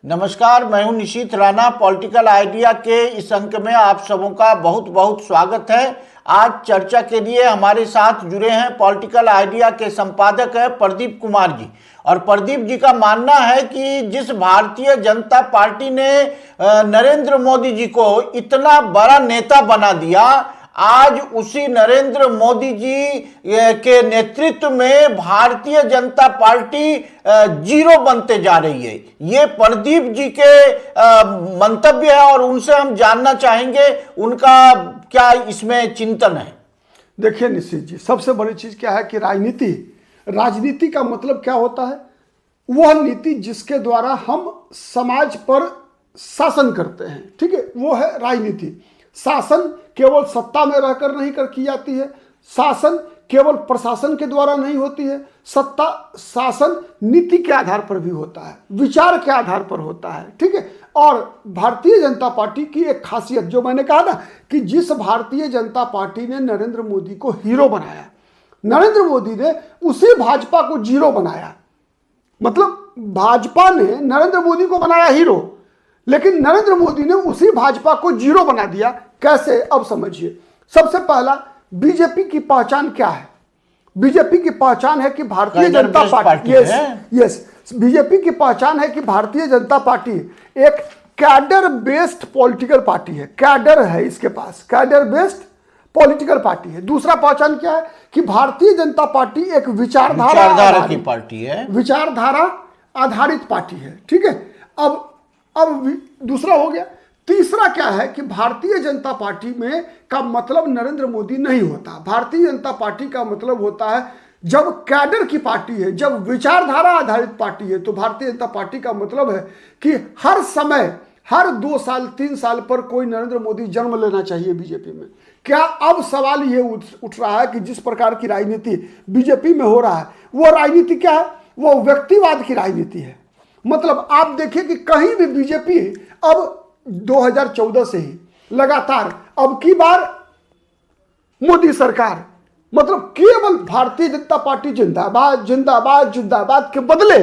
नमस्कार, मैं हूं निशीथ राणा। पॉलिटिकल आइडिया के इस अंक में आप सबों का बहुत बहुत स्वागत है। आज चर्चा के लिए हमारे साथ जुड़े हैं पॉलिटिकल आइडिया के संपादक है प्रदीप कुमार जी। और प्रदीप जी का मानना है कि जिस भारतीय जनता पार्टी ने नरेंद्र मोदी जी को इतना बड़ा नेता बना दिया, आज उसी नरेंद्र मोदी जी के नेतृत्व में भारतीय जनता पार्टी जीरो बनते जा रही है। ये प्रदीप जी के मंतव्य है और उनसे हम जानना चाहेंगे उनका क्या इसमें चिंतन है। देखिए निश्चित जी, सबसे बड़ी चीज क्या है कि राजनीति का मतलब क्या होता है? वह नीति जिसके द्वारा हम समाज पर शासन करते हैं, ठीक है, वो है राजनीति। शासन केवल सत्ता में रहकर नहीं कर की जाती है, शासन केवल प्रशासन के द्वारा नहीं होती है, शासन नीति के आधार पर भी होता है, विचार के आधार पर होता है, ठीक है। और भारतीय जनता पार्टी की एक खासियत जो मैंने कहा ना कि जिस भारतीय जनता पार्टी ने नरेंद्र मोदी को हीरो बनाया, नरेंद्र मोदी ने उसी भाजपा को जीरो बनाया। मतलब भाजपा ने नरेंद्र मोदी को बनाया हीरो, लेकिन नरेंद्र मोदी ने उसी भाजपा को जीरो बना दिया। कैसे? अब समझिए। सबसे पहला, बीजेपी की पहचान क्या है? बीजेपी की पहचान है कि Bharatiya Janata party, yes, BJP की पहचान है कि भारतीय जनता पार्टी एक कैडर बेस्ड पॉलिटिकल पार्टी है। कैडर है इसके पास, कैडर बेस्ड पॉलिटिकल पार्टी है। दूसरा पहचान क्या है कि भारतीय जनता पार्टी एक विचारधारा की पार्टी है, विचारधारा आधारित पार्टी है, ठीक है। अब दूसरा हो गया। तीसरा क्या है कि भारतीय जनता पार्टी में का मतलब नरेंद्र मोदी नहीं होता। भारतीय जनता पार्टी का मतलब होता है जब कैडर की पार्टी है, जब विचारधारा आधारित पार्टी है, तो भारतीय जनता पार्टी का मतलब है कि हर समय, हर 2 साल 3 साल पर कोई नरेंद्र मोदी जन्म लेना चाहिए बीजेपी में। क्या अब सवाल ये उठ रहा है कि जिस प्रकार की राजनीति बीजेपी में हो रहा है, वो राजनीति क्या है? वो व्यक्तिवाद की राजनीति है। मतलब आप देखिए कि कहीं भी बीजेपी अब 2014 से ही लगातार, अब की बार मोदी सरकार, मतलब केवल भारतीय जनता पार्टी जिंदाबाद जिंदाबाद जिंदाबाद के बदले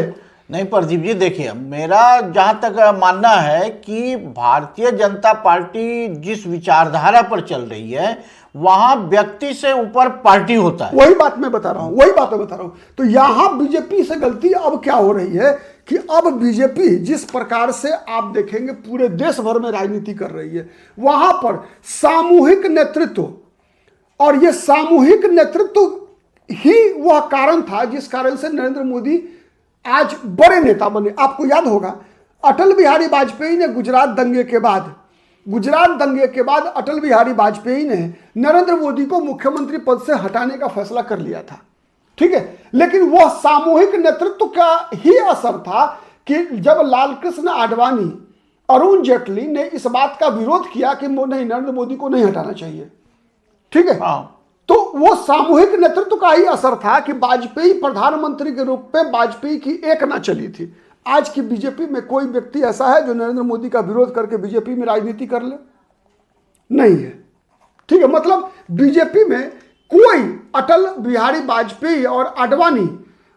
नहीं। प्रदीप जी देखिए, मेरा जहां तक मानना है कि भारतीय जनता पार्टी जिस विचारधारा पर चल रही है वहां व्यक्ति से ऊपर पार्टी होता है। वही बात मैं बता रहा हूं, तो यहां बीजेपी से गलती अब क्या हो रही है कि अब बीजेपी जिस प्रकार से आप देखेंगे पूरे देश भर में राजनीति कर रही है, वहां पर सामूहिक नेतृत्व, और यह सामूहिक नेतृत्व ही वह कारण था जिस कारण से नरेंद्र मोदी आज बड़े नेता बने। आपको याद होगा अटल बिहारी वाजपेयी ने गुजरात दंगे के बाद अटल बिहारी वाजपेयी ने नरेंद्र मोदी को मुख्यमंत्री पद से हटाने का फैसला कर लिया था, ठीक है। लेकिन वह सामूहिक नेतृत्व का ही असर था कि जब लालकृष्ण आडवाणी, अरुण जेटली ने इस बात का विरोध किया कि नहीं, नरेंद्र मोदी को नहीं हटाना चाहिए, ठीक है। तो वो सामूहिक नेतृत्व का ही असर था कि वाजपेयी प्रधानमंत्री के रूप में वाजपेयी की एक ना चली थी। आज की बीजेपी में कोई व्यक्ति ऐसा है जो नरेंद्र मोदी का विरोध करके बीजेपी में राजनीति कर ले? नहीं है, ठीक है। मतलब बीजेपी में कोई अटल बिहारी वाजपेयी और आडवाणी,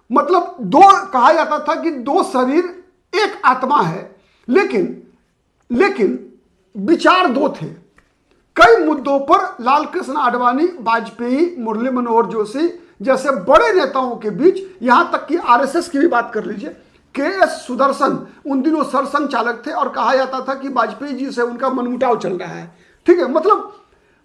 मतलब दो, कहा जाता था कि 2 शरीर एक आत्मा है, लेकिन विचार 2 थे। कई मुद्दों पर लालकृष्ण आडवाणी, वाजपेयी, मुरली मनोहर जोशी जैसे बड़े नेताओं के बीच, यहां तक कि आरएसएस की भी बात कर लीजिए, के.एस. सुदर्शन उन दिनों सरसंघ चालक थे और कहा जाता था कि वाजपेयी जी से उनका मनमुटाव चल रहा है, ठीक है। मतलब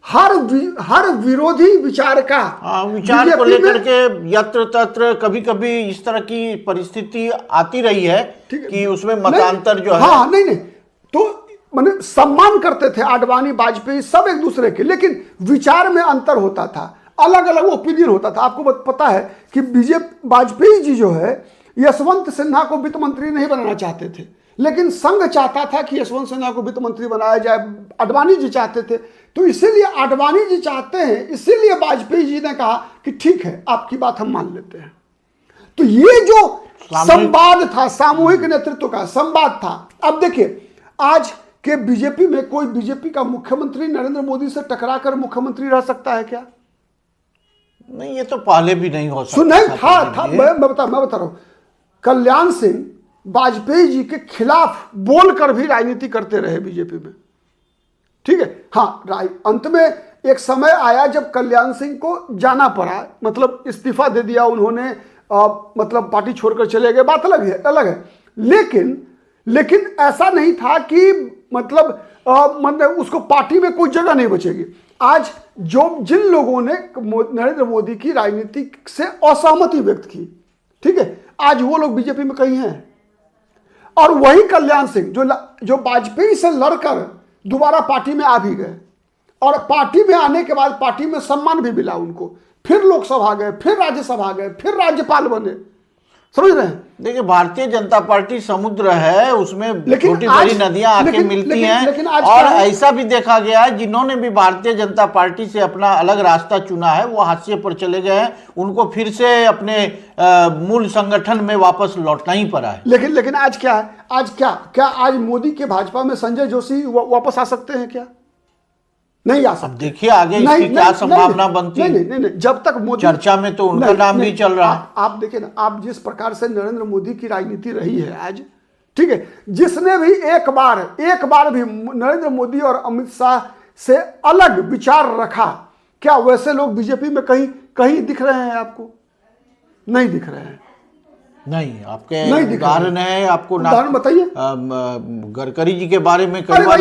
हर विरोधी विचार का विचार को लेकर के यत्र तत्र कभी कभी इस तरह की परिस्थिति आती रही है कि उसमें मतांतर जो है, हाँ, नहीं, तो माने सम्मान करते थे आडवाणी वाजपेयी सब एक दूसरे के, लेकिन विचार में अंतर होता था, अलग अलग ओपिनियन होता था। आपको पता है कि वाजपेयी जी जो है यशवंत सिन्हा को वित्त मंत्री नहीं बनाना चाहते थे, लेकिन संघ चाहता था कि यशवंत सिन्हा को वित्त मंत्री बनाया जाए। आडवाणी जी चाहते थे, तो इसीलिए आडवाणी जी चाहते हैं, इसीलिए वाजपेयी जी ने कहा कि ठीक है, आपकी बात हम मान लेते हैं। तो ये जो संवाद था, सामूहिक नेतृत्व का संवाद था। अब देखिए, आज के बीजेपी में कोई बीजेपी का मुख्यमंत्री नरेंद्र मोदी से टकराकर मुख्यमंत्री रह सकता है क्या? नहीं, ये तो पहले भी नहीं हो सकता। नहीं था मैं बता रहा हूं। कल्याण सिंह वाजपेयी जी के खिलाफ बोलकर भी राजनीति करते रहे बीजेपी में, ठीक है। हाँ, अंत में एक समय आया जब कल्याण सिंह को जाना पड़ा, मतलब इस्तीफा दे दिया उन्होंने, मतलब पार्टी छोड़कर चले गए, बात अलग है। लेकिन ऐसा नहीं था कि मतलब उसको पार्टी में कोई जगह नहीं बचेगी। आज जिन लोगों ने नरेंद्र मोदी की राजनीति से असहमति व्यक्त की, ठीक है, आज वो लोग बीजेपी में कहीं हैं। और वही कल्याण सिंह जो वाजपेयी से लड़कर दोबारा पार्टी में आ भी गए, और पार्टी में आने के बाद पार्टी में सम्मान भी मिला उनको, फिर लोकसभा गए, फिर राज्यसभा गए, फिर राज्यपाल बने, समझ रहे हैं। देखिए, भारतीय जनता पार्टी समुद्र है, उसमें छोटी बड़ी नदियां आके मिलती हैं, और ऐसा भी देखा गया है जिन्होंने भी भारतीय जनता पार्टी से अपना अलग रास्ता चुना है वो हाशिए पर चले गए हैं, उनको फिर से अपने मूल संगठन में वापस लौटना ही पड़ा है। लेकिन आज क्या है, आज मोदी के भाजपा में संजय जोशी वापस आ सकते हैं क्या? नहीं आ सकते। देखिए आगे इसकी क्या संभावना बनती है। नहीं, जब तक मोदी चर्चा में तो उनका नाम भी चल रहा है। आप देखिए ना, आप जिस प्रकार से नरेंद्र मोदी की राजनीति रही है आज, ठीक है, जिसने भी एक बार भी नरेंद्र मोदी और अमित शाह से अलग विचार रखा, क्या वैसे लोग बीजेपी में कहीं दिख रहे हैं आपको? नहीं दिख रहे हैं। नहीं, आपके उदाहरण है, आपको उदाहरण बताइए। गडकरी जी के बारे में कई बार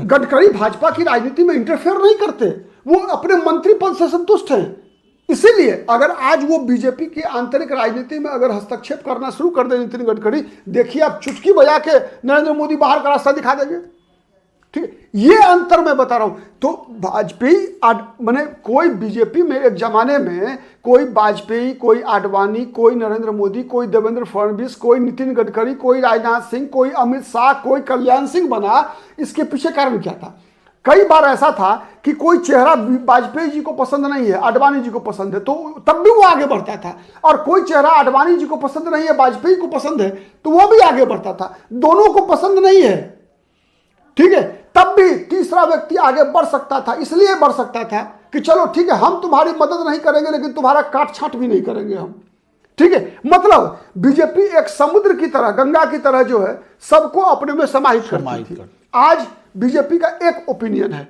गडकरी भाजपा की राजनीति में इंटरफेयर नहीं करते, वो अपने मंत्री पद से संतुष्ट हैं। इसीलिए अगर आज वो बीजेपी की आंतरिक राजनीति में अगर हस्तक्षेप करना शुरू कर दे नितिन गडकरी, देखिए आप चुटकी बजा के नरेंद्र मोदी बाहर का रास्ता दिखा देंगे, ठीक है। ये अंतर मैं बता रहा हूं। तो वाजपेयी मैंने कोई बीजेपी में एक जमाने में कोई वाजपेयी, कोई आडवाणी, कोई नरेंद्र मोदी, कोई देवेंद्र फडणवीस, कोई नितिन गडकरी, कोई राजनाथ सिंह, कोई अमित शाह, कोई कल्याण सिंह बना, इसके पीछे कारण क्या था? कई बार ऐसा था कि कोई चेहरा वाजपेयी जी को पसंद नहीं है, आडवाणी जी को पसंद है, तो तब भी वो आगे बढ़ता था, और कोई चेहरा आडवाणी जी को पसंद नहीं है, वाजपेयी को पसंद है, तो वो भी आगे बढ़ता था। दोनों को पसंद नहीं है, ठीक है, तब भी तीसरा व्यक्ति आगे बढ़ सकता था। इसलिए बढ़ सकता था कि चलो ठीक है, हम तुम्हारी मदद नहीं करेंगे, लेकिन तुम्हारा काट छांट भी नहीं करेंगे हम, ठीक है। मतलब बीजेपी एक समुद्र की तरह, गंगा की तरह जो है, सबको अपने में समाहित करती थी। आज बीजेपी का एक ओपिनियन है,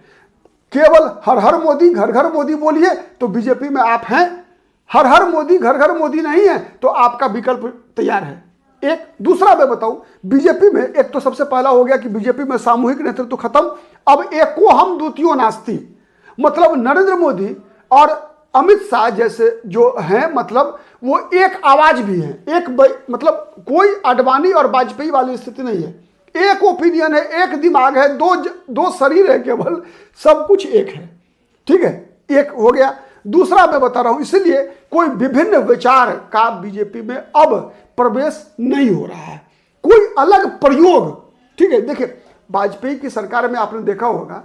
केवल हर हर मोदी घर घर मोदी बोलिए तो बीजेपी में आप हैं, हर हर मोदी घर घर मोदी नहीं है तो आपका विकल्प तैयार है। एक दूसरा मैं बताऊं, बीजेपी में एक तो सबसे पहला हो गया कि बीजेपी में सामूहिक नेतृत्व खत्म, अब एको हम द्वितीय नास्ति, मतलब नरेंद्र मोदी और अमित शाह जैसे जो हैं, मतलब वो एक आवाज भी है, एक मतलब कोई आडवाणी और वाजपेयी वाली स्थिति नहीं है, एक ओपिनियन है, एक दिमाग है, दो शरीर है, केवल सब कुछ एक है, ठीक है, एक हो गया। दूसरा मैं बता रहा हूं, इसलिए कोई विभिन्न विचार का बीजेपी में अब प्रवेश नहीं हो रहा है, कोई अलग प्रयोग, ठीक है। देखिए वाजपेयी की सरकार में आपने देखा होगा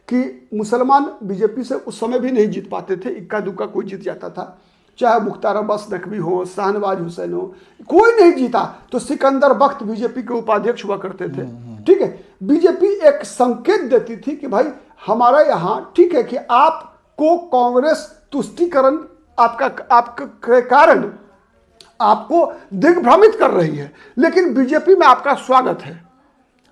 कि मुसलमान बीजेपी से उस समय भी नहीं जीत पाते थे, इक्का दुक्का कोई जीत जाता था, चाहे मुख्तार अब्बास नकवी हो, शाहनवाज हुसैन हो, कोई नहीं जीता तो सिकंदर बख्त बीजेपी के उपाध्यक्ष हुआ करते थे, ठीक है। बीजेपी एक संकेत देती थी कि भाई हमारा यहाँ ठीक है कि आपको कांग्रेस तुष्टीकरण आपके कारण आपको दिग्भ्रमित कर रही है, लेकिन बीजेपी में आपका स्वागत है,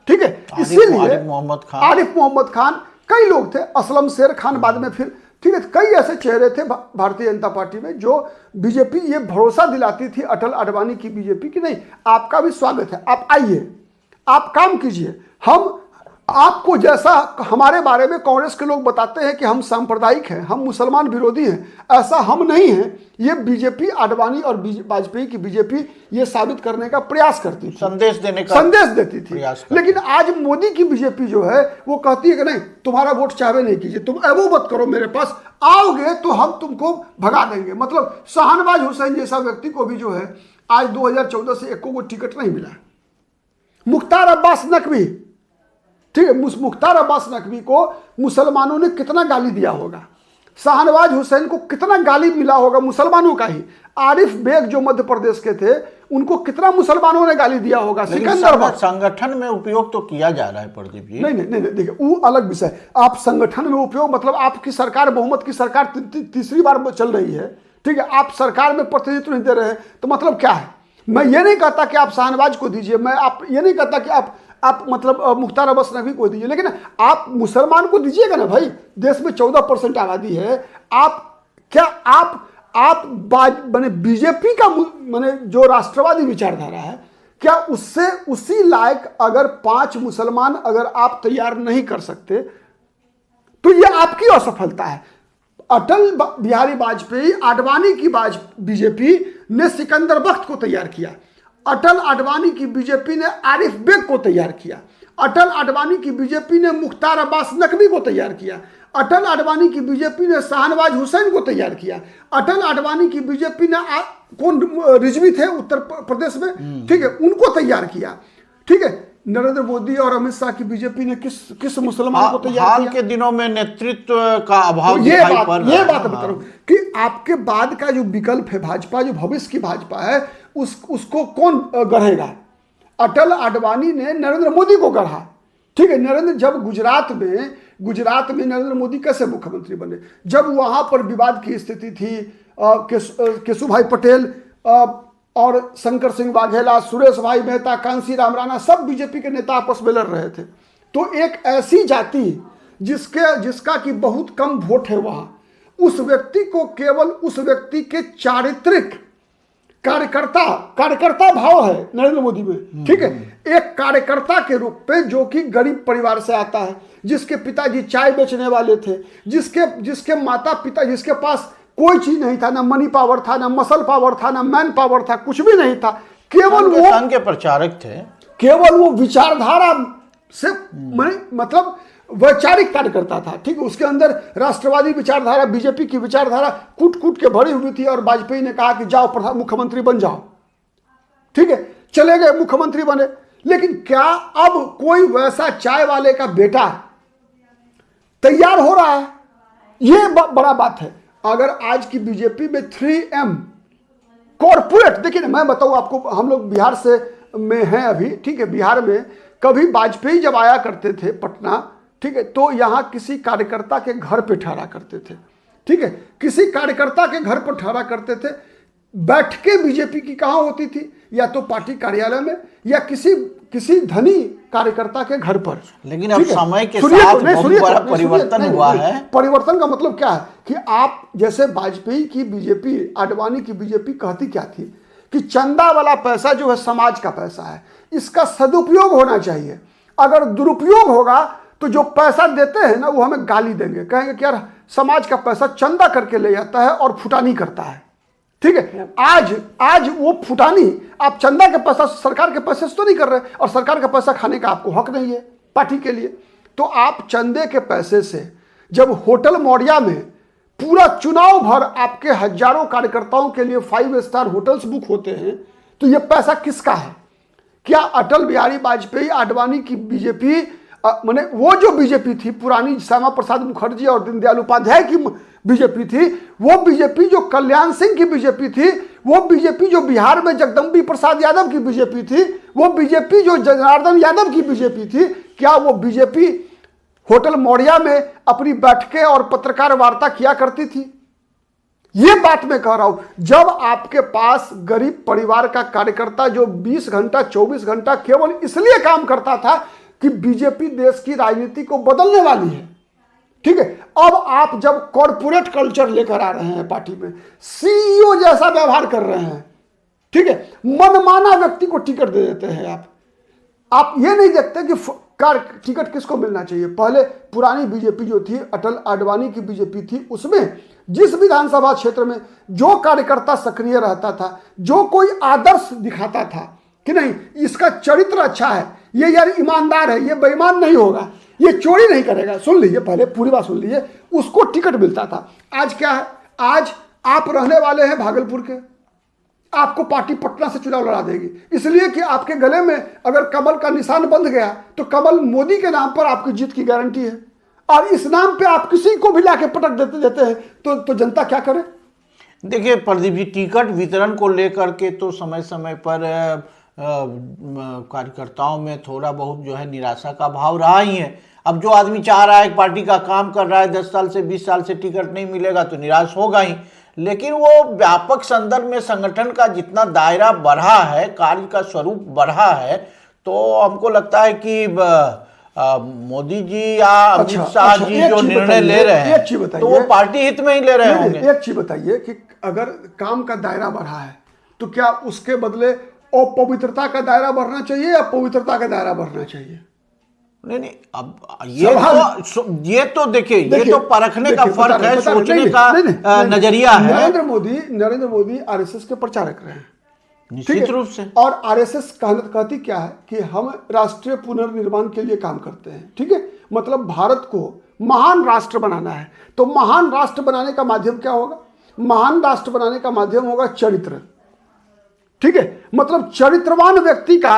ठीक है। इसीलिए आरिफ मोहम्मद खान, कई लोग थे, असलम शेर खान बाद में फिर, ठीक है, कई ऐसे चेहरे थे भारतीय जनता पार्टी में जो बीजेपी ये भरोसा दिलाती थी अटल आडवाणी की बीजेपी की नहीं, आपका भी स्वागत है, आप आइए, आप काम कीजिए, हम आपको जैसा हमारे बारे में कांग्रेस के लोग बताते हैं कि हम सांप्रदायिक हैं, हम मुसलमान विरोधी हैं, ऐसा हम नहीं हैं। ये बीजेपी, आडवाणी और वाजपेयी की बीजेपी ये साबित करने का प्रयास करती थी, संदेश देती थी। लेकिन आज मोदी की बीजेपी जो है वो कहती है कि नहीं, तुम्हारा वोट चाहे नहीं कीजिए, तुम एबो मत करो, मेरे पास आओगे तो हम तुमको भगा देंगे। मतलब शाहनवाज हुसैन जैसा व्यक्ति को भी जो है आज 2014 से एको को टिकट नहीं मिला। मुख्तार अब्बास नकवी, ठीक है, मुख्तार अब्बास नकवी को मुसलमानों ने कितना गाली दिया होगा, शाहनवाज हुसैन को कितना गाली मिला होगा मुसलमानों का ही, आरिफ बेग जो मध्य प्रदेश के थे उनको कितना मुसलमानों ने गाली दिया होगा। सिकंदर संगठन में उपयोग तो किया जा रहा है प्रदीप जी। नहीं, देखिए वो अलग विषय। आप संगठन में उपयोग, मतलब आपकी सरकार, बहुमत की सरकार तीसरी बार चल रही है, ठीक है, आप सरकार में प्रतिनिधित्व नहीं दे रहे हैं, तो मतलब क्या है? मैं ये नहीं कहता कि आप शाहनवाज को दीजिए, मैं आप ये नहीं कहता कि आप मतलब मुख्तार अब्बास नकवी को दीजिए, लेकिन आप मुसलमान को दीजिएगा ना भाई। देश में 14% आबादी है। आप क्या आप माने बीजेपी का माने जो राष्ट्रवादी विचारधारा है, क्या उससे उसी लायक अगर 5 मुसलमान अगर आप तैयार नहीं कर सकते तो यह आपकी असफलता है। अटल बिहारी वाजपेयी, आडवाणी की बीजेपी ने सिकंदर बख्त को तैयार किया। अटल आडवाणी की बीजेपी ने आरिफ बेग को तैयार किया। अटल आडवाणी की बीजेपी ने मुख्तार अब्बास नकवी को तैयार किया। अटल आडवाणी की बीजेपी ने शाहनवाज हुसैन को तैयार किया। अटल आडवाणी की बीजेपी ने कौन रिजवी थे उत्तर प्रदेश में, ठीक है, उनको तैयार किया। ठीक है, नरेंद्र मोदी और अमित शाह की बीजेपी ने किस मुसलमान को तैयार हाल किया? के दिनों में नेतृत्व का अभाव तो दिखाई पड़ रहा है। ये बात बता रहा हूं कि आपके बाद का जो विकल्प है भाजपा, जो भविष्य की भाजपा है, उसको कौन गढ़ेगा? अटल आडवाणी ने नरेंद्र मोदी को गढ़ा। ठीक है, जब गुजरात में नरेंद्र मोदी कैसे मुख्यमंत्री बने? जब वहां पर विवाद की स्थिति थी, केशुभाई पटेल और शंकर सिंह वाघेला, सुरेश भाई मेहता, कांसी राम राणा, सब बीजेपी के नेता आपस में लड़ रहे थे। तो एक ऐसी जाति जिसका कि बहुत कम वोट है वहां, उस व्यक्ति को केवल उस व्यक्ति के चारित्रिक कार्यकर्ता भाव है नरेंद्र मोदी में। ठीक है, एक कार्यकर्ता के रूप में जो कि गरीब परिवार से आता है, जिसके पिताजी चाय बेचने वाले थे, जिसके माता पिता, जिसके पास कोई चीज नहीं था, ना मनी पावर था, ना मसल पावर था, ना मैन पावर था, कुछ भी नहीं था, केवल वो संघ के प्रचारक थे, केवल वो विचारधारा से मतलब वैचारिक कार्यकर्ता था। ठीक है, उसके अंदर राष्ट्रवादी विचारधारा, बीजेपी की विचारधारा कूट के भरी हुई थी। और वाजपेयी ने कहा कि जाओ मुख्यमंत्री बन जाओ। ठीक है, चले गए, मुख्यमंत्री बने। लेकिन क्या अब कोई वैसा चाय वाले का बेटा तैयार हो रहा है? यह बड़ा बात है। अगर आज की बीजेपी में 3M कॉर्पोरेट, देखिए ना, मैं बताऊं आपको, हम लोग बिहार में हैं अभी। ठीक है, बिहार में कभी वाजपेयी जब आया करते थे पटना, ठीक है, तो यहां किसी कार्यकर्ता के घर पे ठहरा करते थे। ठीक है, किसी कार्यकर्ता के घर पर ठहरा करते थे। बैठकें बीजेपी की कहां होती थी? या तो पार्टी कार्यालय में, या किसी धनी कार्यकर्ता के घर पर। लेकिन अब समय के साथ बहुत बड़ा परिवर्तन हुआ है। परिवर्तन का मतलब क्या है कि आप जैसे वाजपेयी की बीजेपी, आडवाणी की बीजेपी कहती क्या थी कि चंदा वाला पैसा जो है समाज का पैसा है, इसका सदुपयोग होना चाहिए। अगर दुरुपयोग होगा तो जो पैसा देते हैं ना, वो हमें गाली देंगे, कहेंगे कि यार समाज का पैसा चंदा करके ले जाता है और फुटानी करता है। ठीक है, आज वो फुटानी आप चंदा के पैसा, सरकार के पैसे से तो नहीं कर रहे, और सरकार का पैसा खाने का आपको हक नहीं है पार्टी के लिए। तो आप चंदे के पैसे से जब होटल मौर्या में पूरा चुनाव भर आपके हजारों कार्यकर्ताओं के लिए 5 स्टार होटल्स बुक होते हैं, तो ये पैसा किसका है? क्या अटल बिहारी वाजपेयी, आडवाणी की बीजेपी, माने वो जो बीजेपी थी पुरानी, श्यामा प्रसाद मुखर्जी और दीनदयाल उपाध्याय की बीजेपी थी, वो बीजेपी जो कल्याण सिंह की बीजेपी थी, वो बीजेपी जो बिहार में जगदम्बी प्रसाद यादव की बीजेपी थी, वो बीजेपी जो जनार्दन यादव की बीजेपी थी, क्या वो बीजेपी होटल मौर्या में अपनी बैठकें और पत्रकार वार्ता किया करती थी? ये बात मैं कह रहा हूं। जब आपके पास गरीब परिवार का कार्यकर्ता जो 20 घंटा 24 घंटा केवल इसलिए काम करता था कि बीजेपी देश की राजनीति को बदलने वाली है। ठीक है, अब आप जब कॉर्पोरेट कल्चर लेकर आ रहे हैं पार्टी में, सीईओ जैसा व्यवहार कर रहे हैं, ठीक है, मनमाना व्यक्ति को टिकट दे देते हैं। आप ये नहीं देखते कि टिकट किसको मिलना चाहिए। पहले पुरानी बीजेपी जो थी, अटल आडवाणी की बीजेपी थी, उसमें जिस विधानसभा क्षेत्र में जो कार्यकर्ता सक्रिय रहता था, जो कोई आदर्श दिखाता था कि नहीं इसका चरित्र अच्छा है, ये यार ईमानदार है, ये बेईमान नहीं होगा, ये चोरी नहीं करेगा, सुन लीजिए, पहले पूरी बात सुन लीजिए, उसको टिकट मिलता था। आज क्या है? आज आप रहने वाले हैं भागलपुर के, आपको पार्टी पटना से चुनाव लड़ा देगी, इसलिए कि आपके गले में अगर कमल का निशान बंध गया तो कमल मोदी के नाम पर आपकी जीत की गारंटी है। और इस नाम पे आप किसी को भी लाके पटक देते हैं तो जनता क्या करे? देखिए प्रदीप जी, टिकट वितरण को लेकर के तो समय समय पर कार्यकर्ताओं में थोड़ा बहुत जो है निराशा का भाव रहा ही है। अब जो आदमी चाह रहा है, पार्टी का काम कर रहा है, 10 साल से 20 साल से टिकट नहीं मिलेगा तो निराश होगा ही। लेकिन वो व्यापक संदर्भ में संगठन का जितना दायरा बढ़ा है, कार्य का स्वरूप बढ़ा है, तो हमको लगता है कि मोदी जी या अमित शाह जी जो निर्णय ले रहे हैं तो वो पार्टी हित में ही ले रहे होंगे। एक चीज बताइए कि अगर काम का दायरा बढ़ा है तो क्या उसके बदले अपवित्रता का दायरा बढ़ना चाहिए या पवित्रता का दायरा बढ़ना चाहिए? नहीं, अब ये तो देखिए, ये तो परखने का फर्क है, सोचने का नजरिया है। नरेंद्र मोदी आरएसएस के प्रचारक रहे हैं, निश्चित रूप से। और आरएसएस कहती क्या है कि हम राष्ट्रीय पुनर्निर्माण के लिए काम करते हैं, ठीक है। मतलब भारत को महान राष्ट्र बनाना है, तो महान राष्ट्र बनाने का माध्यम क्या होगा? महान राष्ट्र बनाने का माध्यम होगा चरित्र, ठीक है। मतलब चरित्रवान व्यक्ति का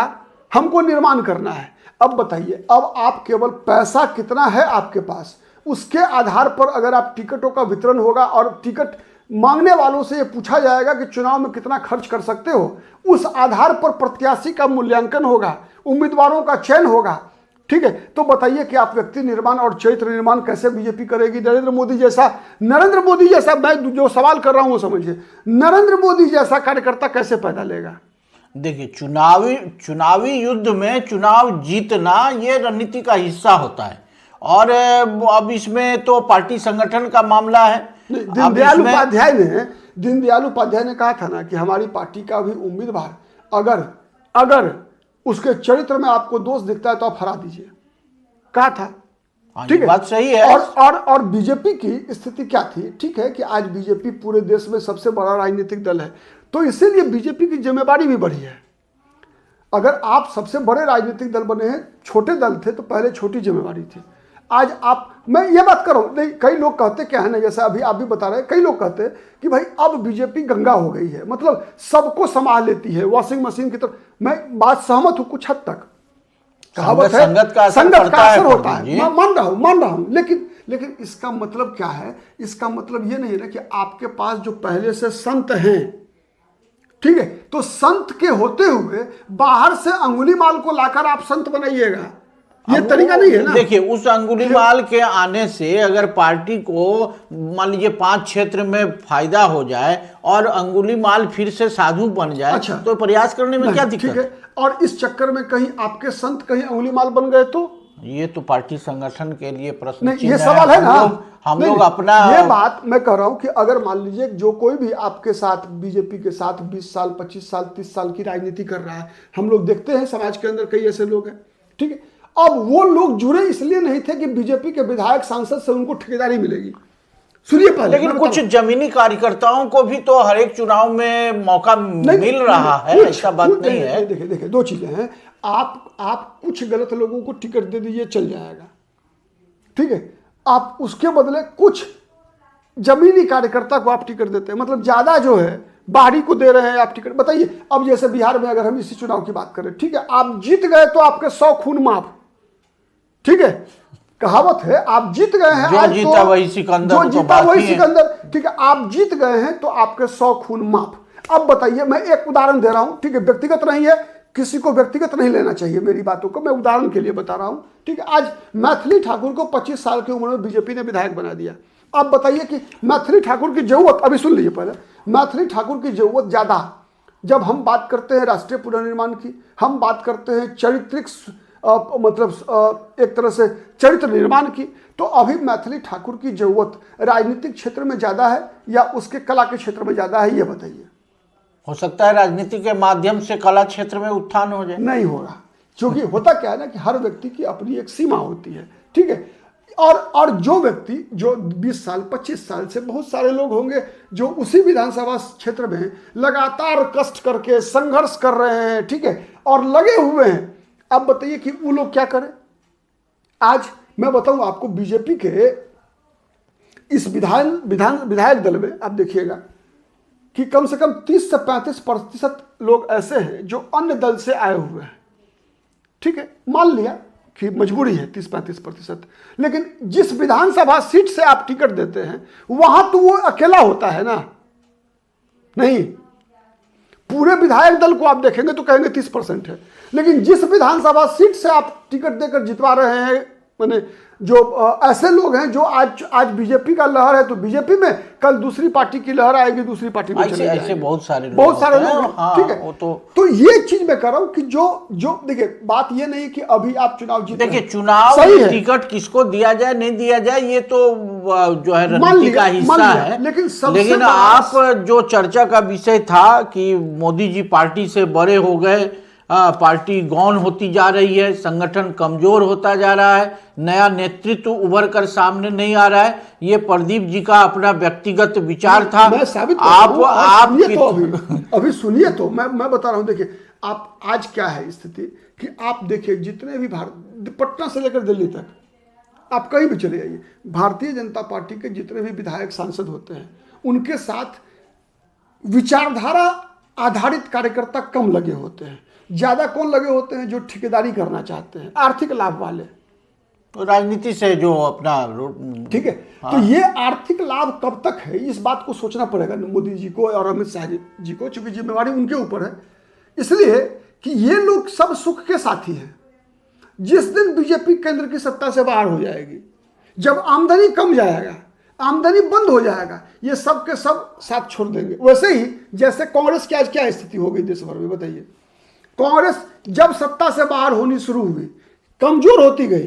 हमको निर्माण करना है। अब बताइए, अब आप केवल पैसा कितना है आपके पास, उसके आधार पर अगर आप टिकटों का वितरण होगा और टिकट मांगने वालों से ये पूछा जाएगा कि चुनाव में कितना खर्च कर सकते हो, उस आधार पर प्रत्याशी का मूल्यांकन होगा, उम्मीदवारों का चयन होगा, ठीक है। तो बताइए कि आप व्यक्ति निर्माण और चरित्र निर्माण कैसे बीजेपी करेगी? नरेंद्र मोदी जैसा, मैं जो सवाल कर रहा हूं वो समझिए, नरेंद्र मोदी जैसा कार्यकर्ता कैसे पैदा लेगा? देखिए, चुनावी युद्ध में चुनाव जीतना ये रणनीति का हिस्सा होता है, और अब इसमें तो पार्टी संगठन का मामला है। दीनदयाल उपाध्याय ने कहा था ना कि हमारी पार्टी का भी उम्मीदवार अगर उसके चरित्र में आपको दोष दिखता है तो आप हरा दीजिए, कहा था, ठीक है। बात सही है। और बीजेपी की स्थिति क्या थी? ठीक है कि आज बीजेपी पूरे देश में सबसे बड़ा राजनीतिक दल है, तो इसीलिए बीजेपी की जिम्मेदारी भी बढ़ी है। अगर आप सबसे बड़े राजनीतिक दल बने हैं, छोटे दल थे तो पहले छोटी जिम्मेदारी थी। आज मैं ये बात कर रहा हूं, नहीं, कई लोग कहते क्या है ना, जैसा अभी आप भी बता रहे हैं, कई लोग कहते हैं कि भाई अब बीजेपी गंगा हो गई है, मतलब सबको संभाल लेती है, वॉशिंग मशीन की तरह। मैं बात सहमत हूं कुछ हद तक, कहावत है संगत का असर होता है, मैं मान रहा हूं, लेकिन इसका मतलब क्या है? इसका मतलब ये नहीं है ना कि आपके पास जो पहले से संत हैं, ठीक है, तो संत के होते हुए बाहर से अंगुलीमाल को लाकर आप संत बनाइएगा, ये तरीका नहीं है ना। देखिए, उस अंगुलीमाल के आने से अगर पार्टी को मान लीजिए 5 क्षेत्र में फायदा हो जाए और अंगुलीमाल फिर से साधु बन जाए, अच्छा, तो प्रयास करने में क्या दिक्कत है? और इस चक्कर में कहीं आपके संत कहीं अंगुलीमाल बन गए तो ये तो पार्टी संगठन के लिए प्रश्न नहीं, ये सवाल है ना। हम लोग अपना, ये बात मैं कह रहा हूं कि अगर मान लीजिए जो कोई भी आपके साथ बीजेपी के साथ 20 साल 25 साल 30 साल की राजनीति कर रहा है, हम लोग देखते हैं समाज के अंदर कई ऐसे लोग हैं, ठीक है। अब वो लोग जुड़े इसलिए नहीं थे कि बीजेपी के विधायक सांसद से उनको ठेकेदारी मिलेगी, सुनिए पहले। लेकिन कुछ जमीनी कार्यकर्ताओं को भी तो हर एक चुनाव में मौका मिल रहा है, ऐसा बात नहीं है। देखिए 2 चीजें हैं, आप कुछ गलत लोगों को टिकट दे दीजिए, चल जाएगा, ठीक है। आप उसके बदले कुछ जमीनी कार्यकर्ता को आप टिकट देते हैं, मतलब ज्यादा जो है बाहरी को दे रहे हैं आप टिकट। बताइए, अब जैसे बिहार में अगर हम इसी चुनाव की बात करें, ठीक है, आप जीत गए तो आपके 100 खून माफ, ठीक है, कहावत है, आप जीत गए हैं, जो जीता वही सिकंदर, ठीक है, आप जीत गए हैं तो आपके 100 खून माफ। अब बताइए, मैं एक उदाहरण दे रहा हूं, ठीक है, व्यक्तिगत नहीं है, किसी को व्यक्तिगत नहीं लेना चाहिए मेरी बातों को, मैं उदाहरण के लिए बता रहा हूं, ठीक है। आज मैथिली ठाकुर को 25 साल की उम्र में बीजेपी ने विधायक बना दिया। अब बताइए कि मैथिली ठाकुर की जरूरत, अभी सुन लीजिए पहले, मैथिली ठाकुर की जरूरत ज्यादा, जब हम बात करते हैं राष्ट्रीय पुनर्निर्माण की, हम बात करते हैं चारित्रिक मतलब एक तरह से चरित्र निर्माण की, तो अभी मैथिली ठाकुर की जरूरत राजनीतिक क्षेत्र में ज्यादा है या उसके कला के क्षेत्र में ज्यादा है, ये बताइए। हो सकता है राजनीति के माध्यम से कला क्षेत्र में उत्थान हो जाए, नहीं होगा, क्योंकि होता क्या है ना कि हर व्यक्ति की अपनी एक सीमा होती है, ठीक है। और जो व्यक्ति जो 20 साल 25 साल से, बहुत सारे लोग होंगे जो उसी विधानसभा क्षेत्र में लगातार कष्ट करके संघर्ष कर रहे हैं, ठीक है, और लगे हुए हैं। अब बताइए कि वो लोग क्या करें? आज मैं बताऊं आपको, बीजेपी के इस विधायक दल में आप देखिएगा कि कम से कम 30 से 35% लोग ऐसे हैं जो अन्य दल से आए हुए हैं, ठीक है, मान लिया कि मजबूरी है 30-35%, लेकिन जिस विधानसभा सीट से आप टिकट देते हैं वहां तो वो अकेला होता है ना, नहीं, पूरे विधायक दल को आप देखेंगे तो कहेंगे 30% है, लेकिन जिस विधानसभा सीट से आप टिकट देकर जितवा रहे हैं, माने जो ऐसे लोग हैं जो आज बीजेपी का लहर है तो बीजेपी में, कल दूसरी पार्टी की लहर आएगी दूसरी पार्टी में चले ऐसे बहुत सारे लोग हैं। हाँ, ठीक है, तो ये चीज मैं कह रहा हूं कि जो देखिए, बात ये नहीं कि अभी आप चुनाव जीते, देखिए चुनाव में टिकट किसको दिया जाए नहीं दिया जाए ये तो जो है रणनीति का हिस्सा है, लेकिन आप जो चर्चा का विषय था कि मोदी जी पार्टी से बड़े हो गए, पार्टी गौन होती जा रही है, संगठन कमजोर होता जा रहा है, नया नेतृत्व उभर कर सामने नहीं आ रहा है, ये प्रदीप जी का अपना व्यक्तिगत विचार था। मैं साबित आप अभी सुनिए तो मैं बता रहा हूं। देखिए आप आज क्या है स्थिति कि आप देखिए जितने भी पटना से लेकर दिल्ली तक आप कहीं भी चले जाइए, भारतीय जनता पार्टी के जितने भी विधायक सांसद होते हैं उनके साथ विचारधारा आधारित कार्यकर्ता कम लगे होते हैं। ज्यादा कौन लगे होते हैं? जो ठेकेदारी करना चाहते हैं, आर्थिक लाभ वाले, तो राजनीति से जो अपना, ठीक है। हाँ। तो ये आर्थिक लाभ कब तक है, इस बात को सोचना पड़ेगा मोदी जी को और अमित शाह जी को, चूंकि जिम्मेवारी उनके ऊपर है। इसलिए कि ये लोग सब सुख के साथी हैं। जिस दिन बीजेपी केंद्र की सत्ता से बाहर हो जाएगी, जब आमदनी कम जाएगा, आमदनी बंद हो जाएगा, ये सब के सब साथ छोड़ देंगे। वैसे ही जैसे कांग्रेस की आज क्या स्थिति हो गई देश भर में, बताइए। कांग्रेस जब सत्ता से बाहर होनी शुरू हुई, कमजोर होती गई,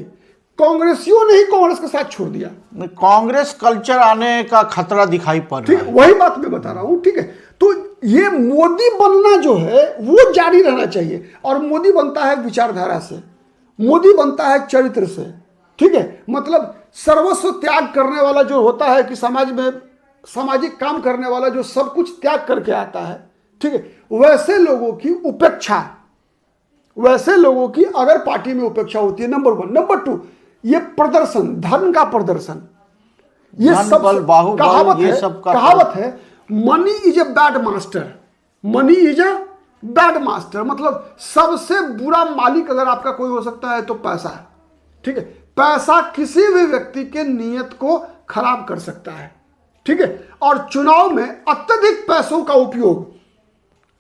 कांग्रेसियों ने ही कांग्रेस के साथ छोड़ दिया। कांग्रेस कल्चर आने का खतरा दिखाई पड़ रहा है। वही बात मैं बता रहा हूं, ठीक है। तो ये मोदी बनना जो है वो जारी रहना चाहिए, और मोदी बनता है विचारधारा से, मोदी बनता है चरित्र से, ठीक है। मतलब सर्वस्व त्याग करने वाला जो होता है कि समाज में सामाजिक काम करने वाला जो सब कुछ त्याग करके आता है, ठीक है, वैसे लोगों की उपेक्षा, वैसे लोगों की अगर पार्टी में उपेक्षा होती है, नंबर 1। नंबर 2, ये प्रदर्शन, धर्म का प्रदर्शन, ये सब कहावत है, money is a bad master, money is a bad master. मतलब सबसे बुरा मालिक अगर आपका कोई हो सकता है तो पैसा है, ठीक है। पैसा किसी भी व्यक्ति के नियत को खराब कर सकता है, ठीक है। और चुनाव में अत्यधिक पैसों का उपयोग,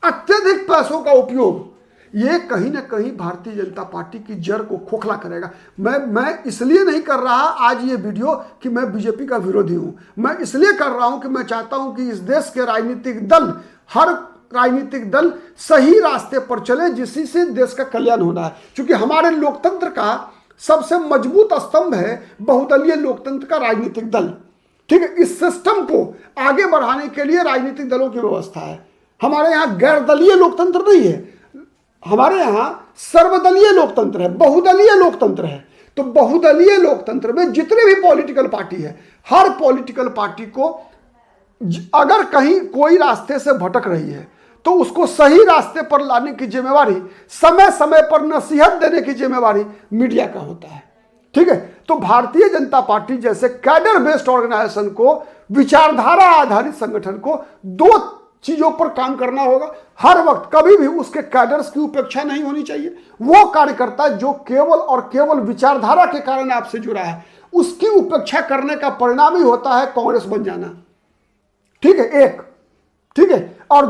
अत्यधिक पैसों का उपयोग, ये कहीं ना कहीं भारतीय जनता पार्टी की जड़ को खोखला करेगा। मैं इसलिए नहीं कर रहा आज ये वीडियो कि मैं बीजेपी का विरोधी हूं, मैं इसलिए कर रहा हूं कि मैं चाहता हूं कि इस देश के राजनीतिक दल, हर राजनीतिक दल सही रास्ते पर चले, जिससे से देश का कल्याण होना है। क्योंकि हमारे लोकतंत्र का सबसे मजबूत स्तंभ है बहुदलीय लोकतंत्र का राजनीतिक दल, ठीक है। इस सिस्टम को आगे बढ़ाने के लिए राजनीतिक दलों की व्यवस्था है। हमारे यहाँ गैर दलीय लोकतंत्र नहीं है, हमारे यहां सर्वदलीय लोकतंत्र है, बहुदलीय लोकतंत्र है। तो बहुदलीय लोकतंत्र में जितने भी पॉलिटिकल पार्टी है, हर पॉलिटिकल पार्टी को अगर कहीं कोई रास्ते से भटक रही है तो उसको सही रास्ते पर लाने की जिम्मेवारी, समय समय पर नसीहत देने की जिम्मेवारी मीडिया का होता है, ठीक है। तो भारतीय जनता पार्टी जैसे कैडर बेस्ड ऑर्गेनाइजेशन को, विचारधारा आधारित संगठन को 2 चीजों पर काम करना होगा। हर वक्त कभी भी उसके कैडर्स की उपेक्षा नहीं होनी चाहिए। वो कार्यकर्ता जो केवल और केवल विचारधारा के कारण आपसे जुड़ा है, उसकी उपेक्षा करने का परिणाम ही होता है कांग्रेस बन जाना, ठीक है। एक, ठीक है। और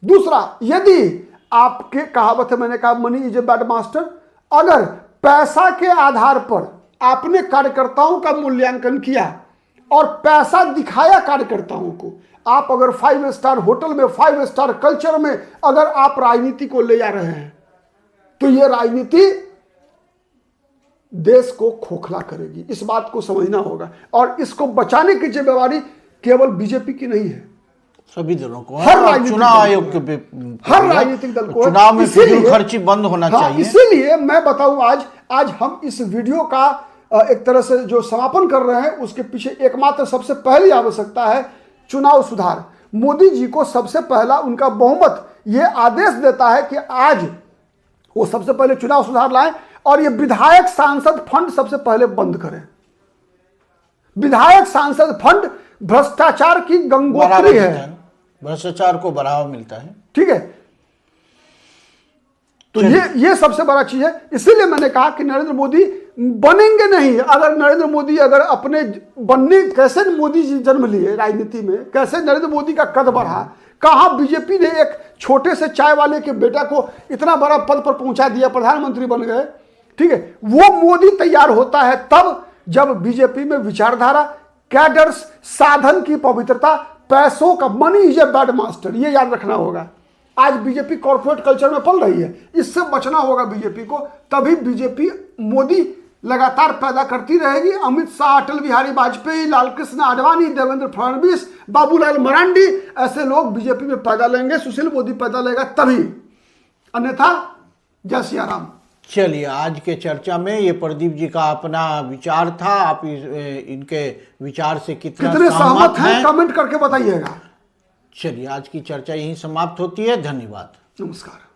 दूसरा यदि आपके कहावत है, मैंने कहा money is a bad master, अगर पैसा के आधार पर आपने कार्यकर्ताओं का मूल्यांकन किया और पैसा दिखाया कार्यकर्ताओं को, आप अगर 5 स्टार होटल में, 5 स्टार कल्चर में अगर आप राजनीति को ले जा रहे हैं, तो यह राजनीति देश को खोखला करेगी। इस बात को समझना होगा, और इसको बचाने की जिम्मेवारी केवल बीजेपी की नहीं है, सभी दलों को, हर चुनाव आयोग के, हर राजनीतिक दल को चुनाव में फिजूल खर्ची बंद होना चाहिए। इसीलिए मैं बताऊं, आज हम इस वीडियो का एक तरह से जो समापन कर रहे हैं, उसके पीछे एकमात्र सबसे पहली आवश्यकता है चुनाव सुधार। मोदी जी को सबसे पहला उनका बहुमत यह आदेश देता है कि आज वो सबसे पहले चुनाव सुधार लाएं, और ये विधायक सांसद फंड सबसे पहले बंद करें। विधायक सांसद फंड भ्रष्टाचार की गंगोत्री है, भ्रष्टाचार को बढ़ावा मिलता है, ठीक है। तो ये सबसे बड़ा चीज है। इसीलिए मैंने कहा कि नरेंद्र मोदी बनेंगे नहीं। अगर नरेंद्र मोदी अगर अपने बनने, कैसे मोदी जी जन्म लिए राजनीति में, कैसे नरेंद्र मोदी का कद बढ़ा, कहाँ बीजेपी ने एक छोटे से चाय वाले के बेटा को इतना बड़ा पद पर पहुंचा दिया, प्रधानमंत्री बन गए, ठीक है। वो मोदी तैयार होता है तब जब बीजेपी में विचारधारा, कैडर्स, साधन की पवित्रता, पैसों का, money is a bad master, ये याद रखना होगा। आज बीजेपी कॉर्पोरेट कल्चर में पल रही है, इससे बचना होगा बीजेपी को, तभी बीजेपी मोदी लगातार पैदा करती रहेगी। अमित शाह, अटल बिहारी वाजपेयी, लालकृष्ण आडवाणी, देवेंद्र फडणवीस, बाबूलाल मरांडी, ऐसे लोग बीजेपी में पैदा लेंगे, सुशील मोदी पैदा लेगा तभी, अन्यथा जय सिया राम। चलिए, आज के चर्चा में ये प्रदीप जी का अपना विचार था। आप इनके विचार से कितने सहमत हैं कमेंट करके बताइएगा। चलिए, आज की चर्चा यहीं समाप्त होती है। धन्यवाद, नमस्कार।